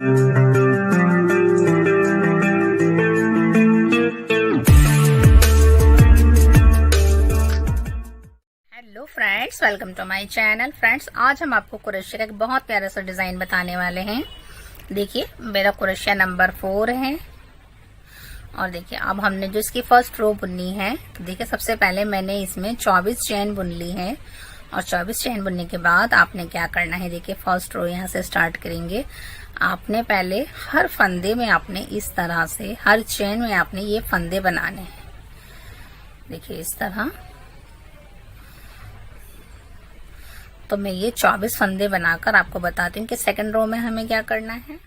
Hello friends, welcome to my channel. Friends, आज हम आपको क्रोशिया का एक बहुत प्यारा सा डिजाइन बताने वाले हैं। देखिए, मेरा क्रोशिया नंबर 4 है और देखिए अब हमने जो इसकी फर्स्ट रो बुननी है, तो देखिए सबसे पहले मैंने इसमें 24 चेन बुन ली है और 24 चेन बुनने के बाद आपने क्या करना है, देखिए फर्स्ट रो यहाँ से स्टार्ट करेंगे। आपने पहले हर फंदे में आपने इस तरह से, हर चेन में आपने ये फंदे बनाने हैं। देखिए इस तरह, तो मैं ये 24 फंदे बनाकर आपको बताती हूँ कि सेकंड रो में हमें क्या करना है।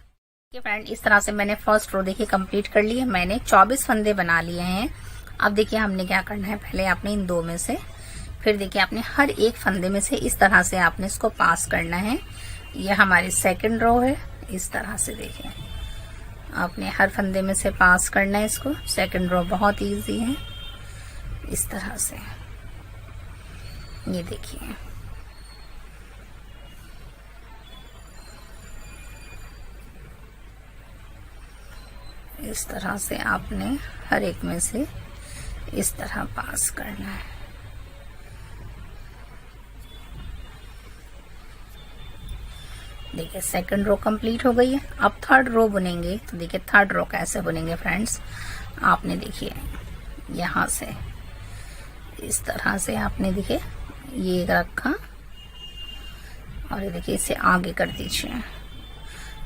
फ्रेंड, इस तरह से मैंने फर्स्ट रो देखिए कंप्लीट कर ली है। मैंने 24 फंदे बना लिए हैं। अब देखिए हमने क्या करना है, पहले आपने इन दो में से, फिर देखिए आपने हर एक फंदे में से इस तरह से आपने इसको पास करना है। ये हमारी सेकंड रो है। इस तरह से देखिए आपने हर फंदे में से पास करना है इसको। सेकंड रो बहुत इजी है। इस तरह से ये देखिए, इस तरह से आपने हर एक में से इस तरह पास करना है। देखिए सेकंड रो कंप्लीट हो गई है। अब थर्ड रो बुनेंगे। तो देखिए थर्ड रो कैसे बुनेंगे फ्रेंड्स, आपने देखिए यहाँ से इस तरह से आपने देखिए ये रखा और ये देखिए इसे आगे कर दीजिए।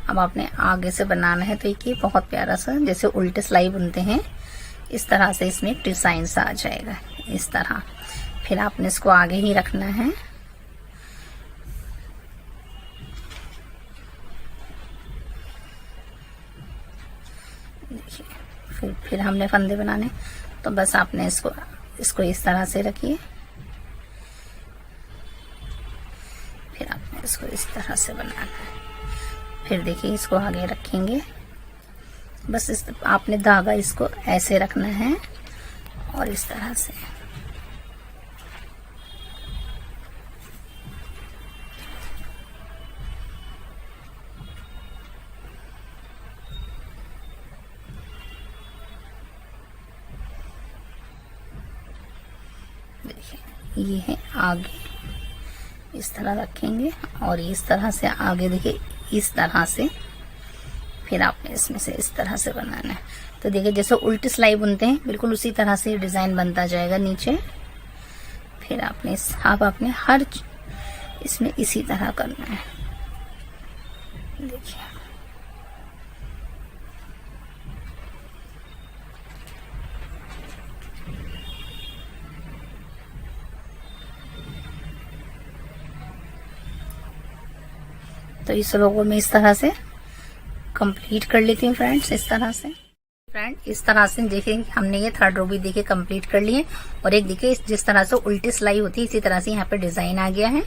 अब आपने आगे से बनाना है, तो ये बहुत प्यारा सा जैसे उल्टे सिलाई बुनते हैं इस तरह से इसमें डिजाइन सा आ जाएगा इस तरह। फिर आपने इसको आगे ही रखना है। देखिए फिर हमने फंदे बनाने, तो बस आपने इसको इस तरह से रखिए। फिर आपने इसको इस तरह से बनाना है। फिर देखिए इसको आगे रखेंगे। बस आपने धागा इसको ऐसे रखना है और इस तरह से। देखिए ये है आगे, इस तरह रखेंगे और इस तरह से आगे देखिए इस तरह से। फिर आपने इसमें से इस तरह से बनाना है। तो देखिए जैसे उल्टी सिलाई बुनते हैं बिल्कुल उसी तरह से डिजाइन बनता जाएगा नीचे। फिर आपने अब आपने हर इसमें इसी तरह करना है। देखिए तो इस रो को मैं इस तरह से कंप्लीट कर लेती हूँ फ्रेंड्स। इस तरह से इस तरह से देखिए हमने ये थर्ड रो भी देखिए कंप्लीट कर ली है। और एक देखिए जिस तरह से उल्टी सिलाई होती है इसी तरह से यहाँ पे डिजाइन आ गया है।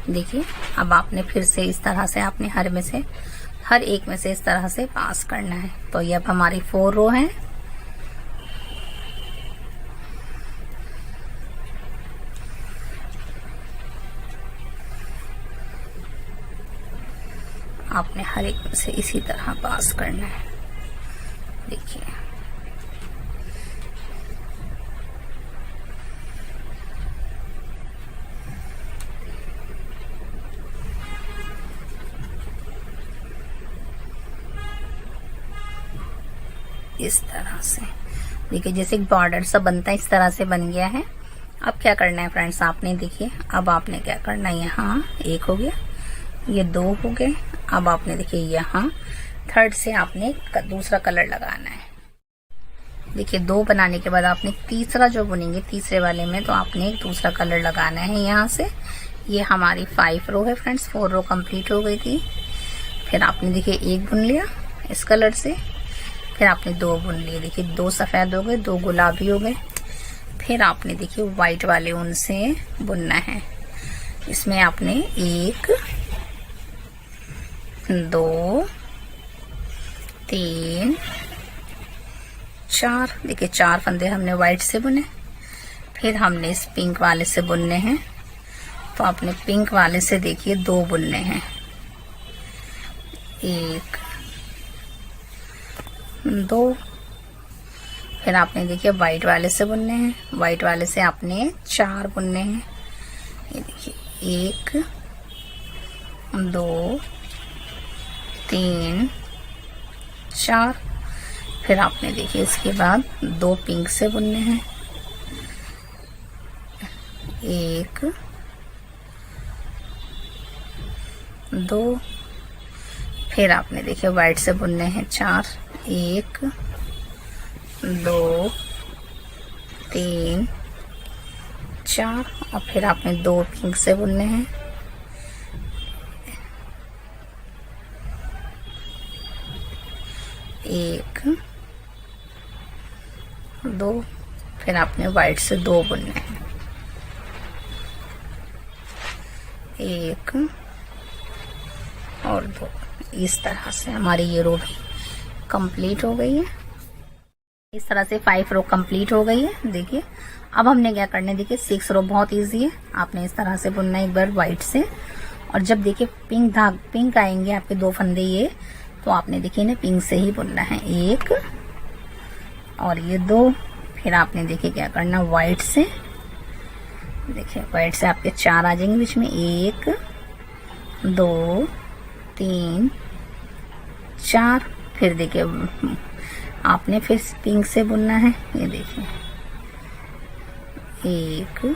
देखिए अब आपने फिर से इस तरह से आपने हर एक में से इस तरह से पास करना है। तो ये अब हमारी 4 रो है। आपने हर एक में से इसी तरह पास करना है। देखिए इस तरह से, देखिए जैसे एक बॉर्डर सा बनता है इस तरह से बन गया है। अब क्या करना है फ्रेंड्स, आपने देखिए अब आपने क्या करना है, यहाँ एक हो गया, ये 2 हो गए। अब आपने देखिए यहाँ थर्ड से आपने दूसरा कलर लगाना है। देखिए 2 बनाने के बाद आपने तीसरा जो बुनेंगे तीसरे वाले में, तो आपने एक दूसरा कलर लगाना है यहाँ से। ये हमारी 5 रो है फ्रेंड्स। 4 रो कंप्लीट हो गई थी। फिर आपने देखिए 1 बुन लिया इस कलर से। फिर आपने 2 बुन लिए। देखिए 2 सफेद हो गए, 2 गुलाबी हो गए। फिर आपने देखिए व्हाइट वाले ऊन से बुनना है। इसमें आपने 1 2 3 4, देखिए 4 फंदे हमने व्हाइट से बुने। फिर हमने इस पिंक वाले से बुनने हैं। तो आपने पिंक वाले से देखिए 2 बुनने हैं, 1 2, फिर आपने देखिए वाइट वाले से बुनने हैं, वाइट वाले से आपने 4 बुनने हैं। ये देखिए 1 2 3 4, फिर आपने देखिए इसके बाद 2 पिंक से बुनने हैं, 1 2, फिर आपने देखिए वाइट से बुनने हैं 4, 1 2 3 4, और फिर आपने 2 पिंक से बुनने हैं, 1 2, फिर आपने वाइट से 2 बुनने हैं, 1 और 2। इस तरह से हमारी ये रो भी कंप्लीट हो गई है। इस तरह से 5 रो कंप्लीट हो गई है। देखिए अब हमने क्या करना है, देखिए 6 रो बहुत इजी है। आपने इस तरह से बुनना है एक बार वाइट से, और जब देखिए पिंक आएंगे आपके 2 फंदे ये, तो आपने देखिए ना पिंक से ही बुनना है, 1 और ये 2। फिर आपने देखिए क्या करना, वाइट से, देखिए वाइट से आपके 4 आ जाएंगे बीच में, 1 2 3 4। फिर देखिए आपने फिर पिंक से बुनना है, ये देखिए 1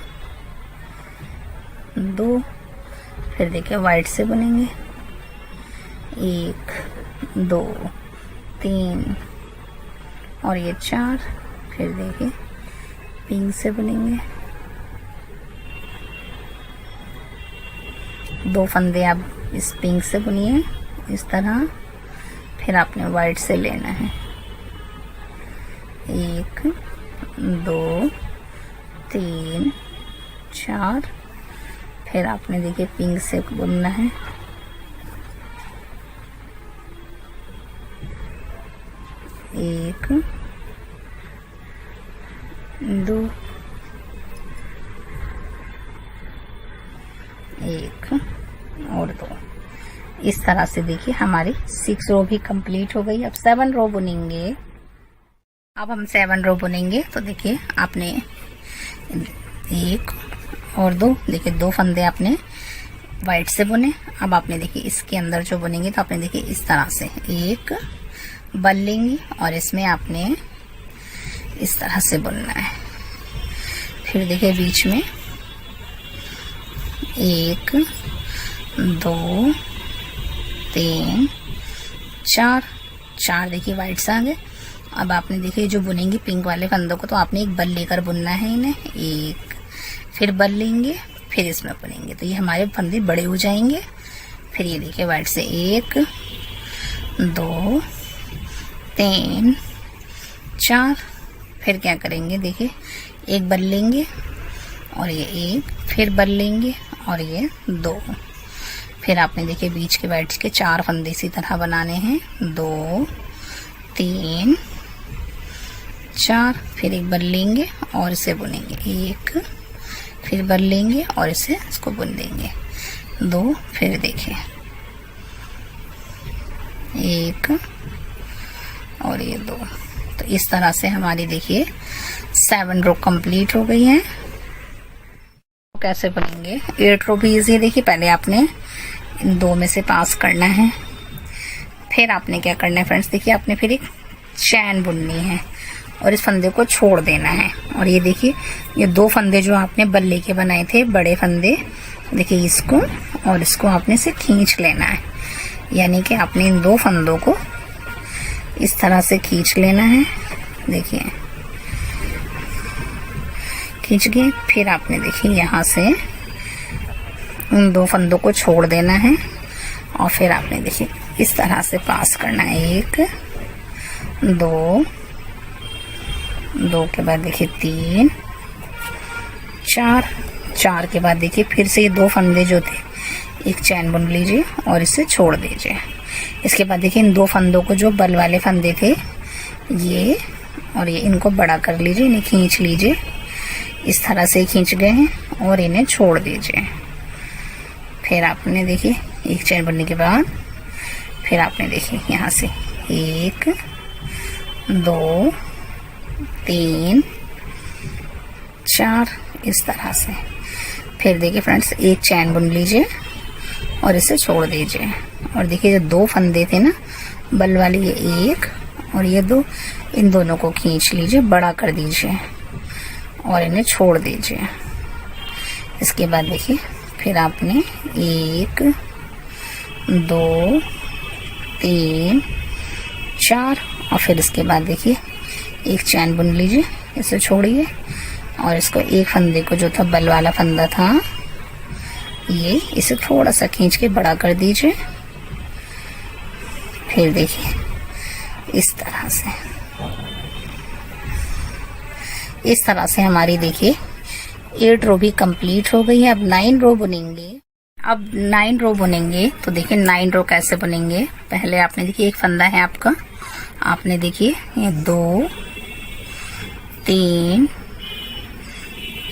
2, फिर देखिए वाइट से बुनेंगे, 1 2 3 और ये 4। फिर देखिए पिंक से बुनेंगे, 2 फंदे आप इस पिंक से बुनिए इस तरह। फिर आपने वाइट से लेना है, 1 2 3 4। फिर आपने देखिए पिंक से बुनना है, 1 2 1 और 2। इस तरह से देखिए हमारी 6 रो भी कंप्लीट हो गई। अब 7 रो बुनेंगे। अब हम 7 रो बुनेंगे। तो देखिए आपने 1 और 2, देखिए 2 फंदे आपने वाइट से बुने। अब आपने देखिए इसके अंदर जो बुनेंगे, तो आपने देखिए इस तरह से एक बल लेंगे और इसमें आपने इस तरह से बुनना है। फिर देखिए बीच में 1 2 3 4 देखिए वाइट से आ गए। अब आपने देखिए जो बुनेंगे पिंक वाले फंदों को, तो आपने एक बल लेकर बुनना है इन्हें, एक फिर बल लेंगे, फिर इसमें बुनेंगे, तो ये हमारे फंदे बड़े हो जाएंगे। फिर ये देखिए वाइट से 1 2 3 4। फिर क्या करेंगे, देखिए एक बल लेंगे और ये एक, फिर बल लेंगे और ये 2। फिर आपने देखिए बीच के वाइट के 4 फंदे इसी तरह बनाने हैं, 2 3 4। फिर एक बल लेंगे और इसे बुनेंगे, एक फिर बल लेंगे और इसे इसको बुन देंगे, 2। फिर देखिए 1 और ये 2। तो इस तरह से हमारी देखिए 7 रो कंप्लीट हो गई है। कैसे बनेंगे 8 रो भी इजी है। देखिए पहले आपने इन 2 में से पास करना है, फिर आपने क्या करना है फ्रेंड्स, देखिए आपने फिर एक चैन बुननी है और इस फंदे को छोड़ देना है। और ये देखिए ये 2 फंदे जो आपने बल लेके बनाए थे बड़े फंदे, देखिए इसको और इसको आपने से खींच लेना है, यानी कि आपने इन 2 फंदों को इस तरह से खींच लेना है। देखिए खींच गए। फिर आपने देखिए यहाँ से उन 2 फंदों को छोड़ देना है और फिर आपने देखिए इस तरह से पास करना है, 1 2 2 के बाद देखिए 3 4 के बाद देखिए फिर से ये 2 फंदे जो थे एक चैन बुन लीजिए और इसे छोड़ दीजिए। इसके बाद देखिए इन 2 फंदों को जो बल वाले फंदे थे ये और ये, इनको बड़ा कर लीजिए, इन्हें खींच लीजिए, इस तरह से खींच गए हैं और इन्हें छोड़ दीजिए। फिर आपने देखिए एक चैन बुनने के बाद फिर आपने देखिए यहाँ से 1 2 3 4 इस तरह से। फिर देखिए फ्रेंड्स, एक चैन बुन लीजिए और इसे छोड़ दीजिए। और देखिए जो 2 फंदे थे ना बल वाली, ये 1 और ये 2, इन दोनों को खींच लीजिए, बड़ा कर दीजिए और इन्हें छोड़ दीजिए। इसके बाद देखिए फिर आपने 1 2 3 4 और फिर इसके बाद देखिए एक चैन बुन लीजिए, इसे छोड़िए और इसको एक फंदे को जो था बल वाला फंदा था ये, इसे थोड़ा सा खींच के बड़ा कर दीजिए। फिर देखिए इस तरह से हमारी देखिए 8 रो भी कंप्लीट हो गई है। अब 9 रो बुनेंगे। तो देखिए 9 रो कैसे बुनेंगे। पहले आपने देखिए एक फंदा है आपका, आपने देखिए ये 2 3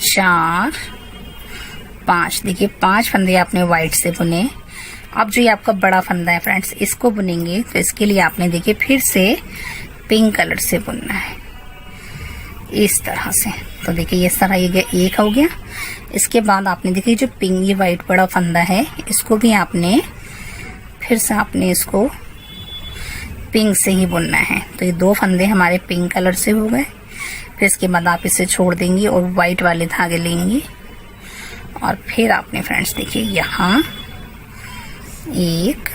4 5, देखिए 5 फंदे आपने व्हाइट से बुने। अब जो ये आपका बड़ा फंदा है फ्रेंड्स, इसको बुनेंगे तो इसके लिए आपने देखिए फिर से पिंक कलर से बुनना है इस तरह से। तो देखिए इस तरह ये एक हो गया। इसके बाद आपने देखिए जो पिंक, ये व्हाइट बड़ा फंदा है, इसको भी आपने फिर से आपने इसको पिंक से ही बुनना है। तो ये 2 फंदे हमारे पिंक कलर से हो गए। फिर इसके बाद आप इसे छोड़ देंगी और व्हाइट वाले धागे लेंगी और फिर आपने फ्रेंड्स देखिए यहाँ 1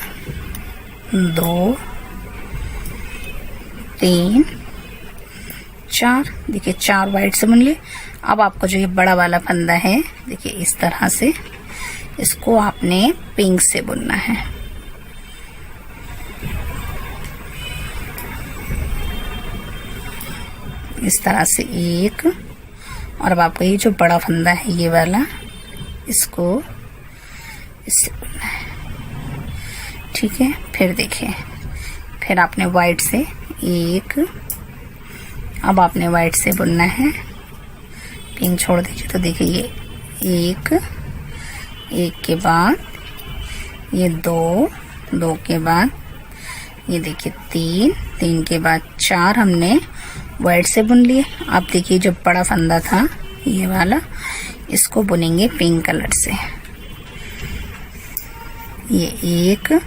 2 3 4, देखिए 4 व्हाइट से बुन लिए। अब आपको जो ये बड़ा वाला फंदा है देखिए इस तरह से, इसको आपने पिंक से बुनना है। इस तरह से 1, और अब आपको ये जो बड़ा फंदा है ये वाला, इसको इससे बुनना है, ठीक है। फिर देखिए फिर आपने व्हाइट से 1, अब आपने व्हाइट से बुनना है, पिंक छोड़ दीजिए। तो देखिए ये 1 के बाद ये 2 के बाद ये देखिए 3 के बाद 4 हमने व्हाइट से बुन लिए। अब देखिए जो बड़ा फंदा था ये वाला, इसको बुनेंगे पिंक कलर से, ये 1।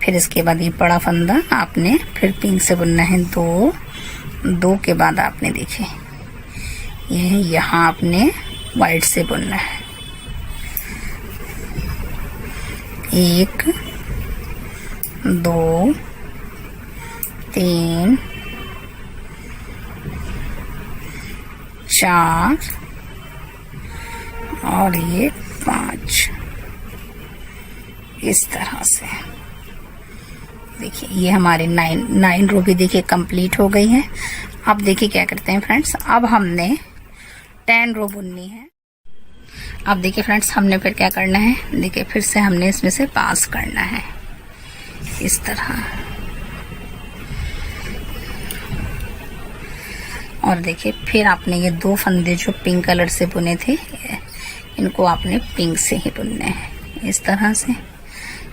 फिर इसके बाद ये बड़ा फंदा आपने फिर पिंक से बुनना है 2 के बाद आपने देखिए ये यहाँ आपने व्हाइट से बुनना है 1 2 3 4 और ये 5 इस तरह से। देखिए ये हमारे 9 रो भी देखिए कंप्लीट हो गई है। अब देखिए क्या करते हैं फ्रेंड्स, अब हमने 10 रो बुननी है। अब देखिए फ्रेंड्स हमने फिर क्या करना है, देखिए फिर से हमने इसमें से पास करना है इस तरह। और देखिए फिर आपने ये 2 फंदे जो पिंक कलर से बुने थे, इनको आपने पिंक से ही बुनने हैं इस तरह से।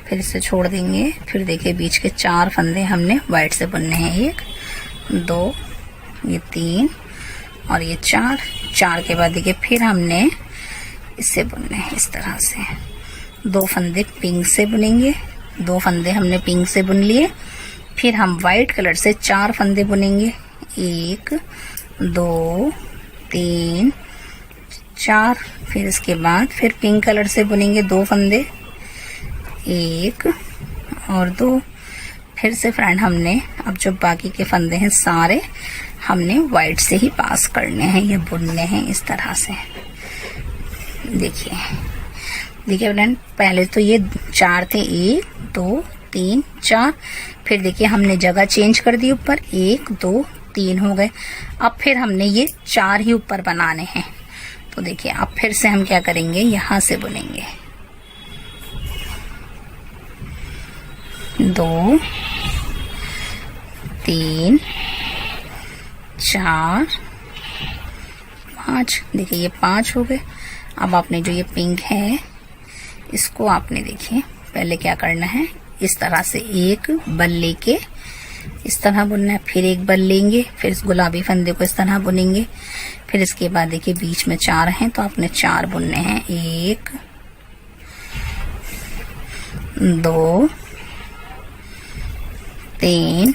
फिर इसे छोड़ देंगे। फिर देखिए बीच के 4 फंदे हमने व्हाइट से बुनने हैं, 1 2 ये 3 और ये 4 के बाद देखिए फिर हमने इससे बुनने हैं इस तरह से। 2 फंदे पिंक से बुनेंगे, 2 फंदे हमने पिंक से बुन लिए। फिर हम व्हाइट कलर से 4 फंदे बुनेंगे, 1 2 3 4। फिर इसके बाद फिर पिंक कलर से बुनेंगे 2 फंदे, 1 और 2। फिर से फ्रेंड हमने अब जो बाकी के फंदे हैं सारे हमने व्हाइट से ही पास करने हैं, ये बुनने हैं इस तरह से। देखिए फ्रेंड पहले तो ये 4 थे, 1 2 3 4। फिर देखिए हमने जगह चेंज कर दी, ऊपर 1 2 3 हो गए। अब फिर हमने ये 4 ही ऊपर बनाने हैं। तो देखिए अब फिर से हम क्या करेंगे, यहाँ से बुनेंगे 2 3 4 5। देखिए ये 5 हो गए। अब आपने जो ये पिंक है इसको आपने देखिए पहले क्या करना है, इस तरह से एक बल लेके इस तरह बुनना है। फिर एक बार लेंगे, फिर इस गुलाबी फंदे को इस तरह बुनेंगे। फिर इसके बाद देखिए बीच में 4 हैं तो आपने 4 बुनने हैं। 1 2 3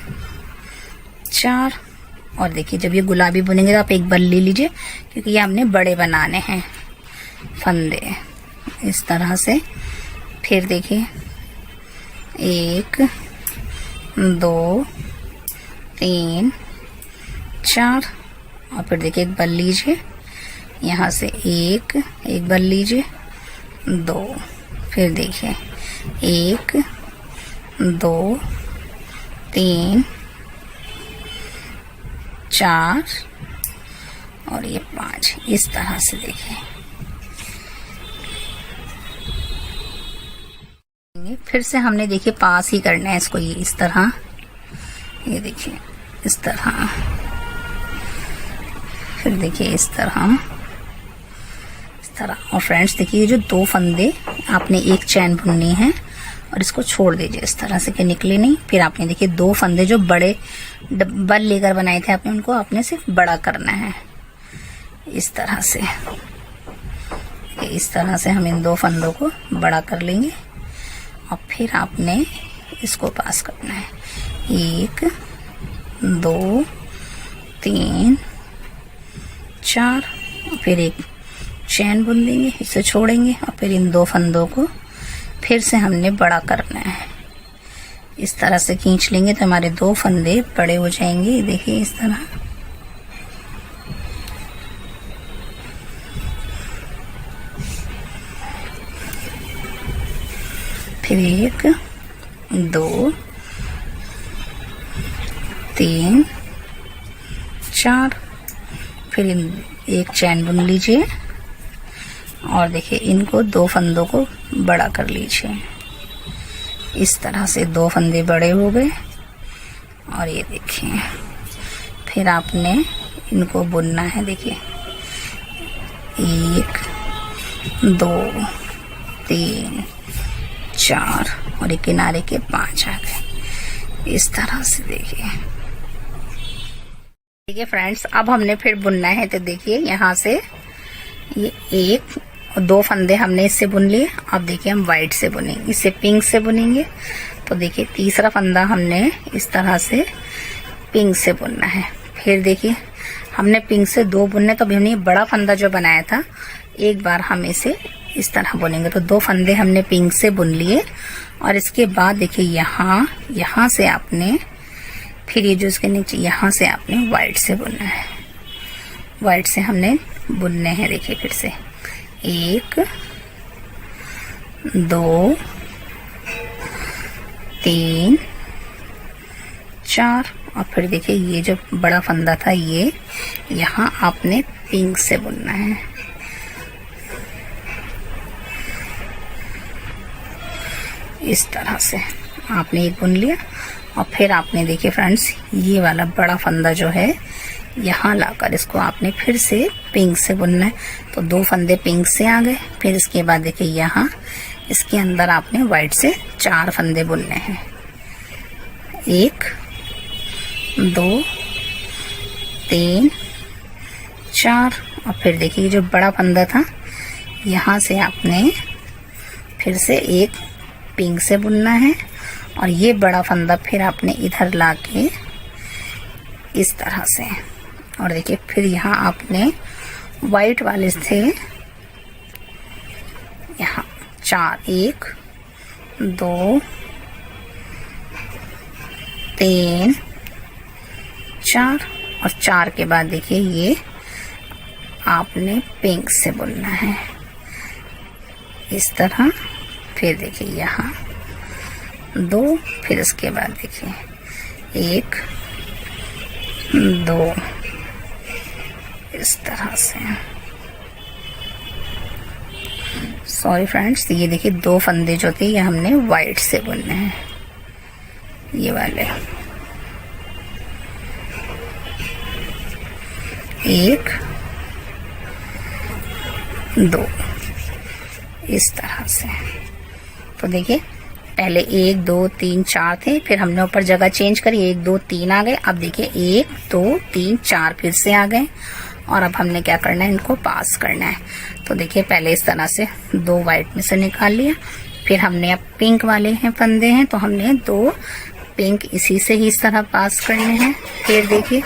4। और देखिए जब ये गुलाबी बुनेंगे तो आप एक बार ले लीजिए, क्योंकि ये हमने बड़े बनाने हैं फंदे, इस तरह से। फिर देखिए 1 2 3 4। और फिर देखिए एक बार लीजिए, यहाँ से एक बार लीजिए, 2। फिर देखिए 1 2 3 4 और ये 5, इस तरह से देखिए। फिर से हमने देखिए पास ही करना है इसको, ये इस तरह, ये देखिए इस तरह। फिर देखिए इस तरह, इस तरह। और फ्रेंड्स देखिए ये जो 2 फंदे आपने एक चैन बुननी है और इसको छोड़ दीजिए इस तरह से कि निकले नहीं। फिर आपने देखिए 2 फंदे जो बड़े डब्बल लेकर बनाए थे आपने, उनको आपने सिर्फ बड़ा करना है इस तरह से। इस तरह से हम इन 2 फंदों को बड़ा कर लेंगे और फिर आपने इसको पास करना है। 1 2 3 4। फिर एक चैन बुन देंगे, इसे छोड़ेंगे और फिर इन 2 फंदों को फिर से हमने बड़ा करना है। इस तरह से खींच लेंगे तो हमारे 2 फंदे बड़े हो जाएंगे। देखिए इस तरह। फिर 1 2 3 4। फिर एक चैन बुन लीजिए और देखिए इनको 2 फंदों को बड़ा कर लीजिए। इस तरह से 2 फंदे बड़े हो गए। और ये देखिए फिर आपने इनको बुनना है। देखिए 1 2 3 4 और एक किनारे के 5 आ गए, इस तरह से। देखिए फ्रेंड्स अब हमने फिर बुनना है। तो देखिए यहाँ से ये 1 और 2 फंदे हमने इससे बुन लिए। अब देखिए हम वाइट से बुनेंगे, इससे पिंक से बुनेंगे। तो देखिए तीसरा फंदा हमने इस तरह से पिंक से बुनना है। फिर देखिए हमने पिंक से 2 बुनने, तो अभी हमने बड़ा फंदा जो बनाया था एक बार हम इसे इस तरह बुनेंगे। तो 2 फंदे हमने पिंक से बुन लिए और इसके बाद देखिए यहाँ से आपने फिर ये जो इसके नीचे यहाँ से आपने वाइट से बुनना है। वाइट से हमने बुनने हैं। देखिए फिर से 1 2 3 4। और फिर देखिए ये जो बड़ा फंदा था ये यहाँ आपने पिंक से बुनना है। इस तरह से आपने एक बुन लिया और फिर आपने देखिए फ्रेंड्स ये वाला बड़ा फंदा जो है यहाँ लाकर इसको आपने फिर से पिंक से बुनना है। तो 2 फंदे पिंक से आ गए। फिर इसके बाद देखिए यहाँ इसके अंदर आपने वाइट से 4 फंदे बुनने हैं। 1 2 3 4। और फिर देखिए जो बड़ा फंदा था यहाँ से आपने फिर से एक पिंक से बुनना है और ये बड़ा फंदा फिर आपने इधर लाके इस तरह से। और देखिए फिर यहाँ आपने वाइट वाले से यहाँ 4 1 2 3 4 और 4 के बाद देखिए ये आपने पिंक से बुनना है इस तरह। फिर देखिए यहाँ 2। फिर इसके बाद देखिए 1 2 इस तरह से। सॉरी फ्रेंड्स, ये देखिए 2 फंदे जो थे ये हमने वाइट से बुनने हैं, ये वाले। 1 2 इस तरह से। तो देखिए पहले 1 2 3 4 थे, फिर हमने ऊपर जगह चेंज करी, 1 2 3 आ गए। अब देखिए 1 2 3 4 फिर से आ गए। और अब हमने क्या करना है, इनको पास करना है। तो देखिए पहले इस तरह से 2 व्हाइट में से निकाल लिया, फिर हमने अब पिंक वाले हैं फंदे हैं, तो हमने 2 पिंक इसी से ही इस तरह पास करने हैं। फिर देखिए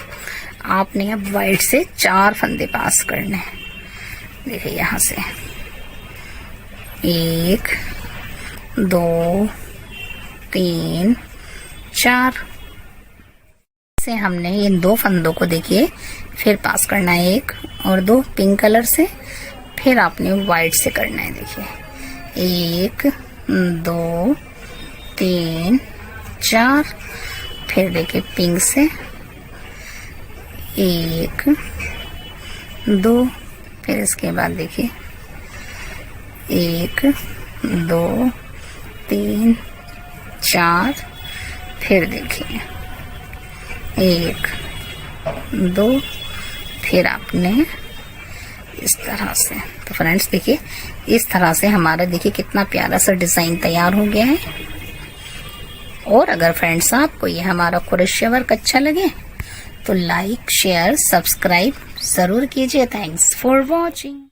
आपने अब व्हाइट से 4 फंदे पास करने हैं। देखिए यहाँ से 1 2 3 4 से हमने इन 2 फंदों को देखिए फिर पास करना है, 1 और 2 पिंक कलर से, फिर आपने व्हाइट से करना है। देखिए 1 2 3 4, फिर देखिए पिंक से 1 2, फिर इसके बाद देखिए 1 2 3 4, फिर देखिए 1 2, फिर आपने इस तरह से। तो फ्रेंड्स देखिए इस तरह से हमारा देखिए कितना प्यारा सा डिजाइन तैयार हो गया है। और अगर फ्रेंड्स आपको ये हमारा क्रोशिया वर्क अच्छा लगे तो लाइक शेयर सब्सक्राइब जरूर कीजिए। Thanks for watching.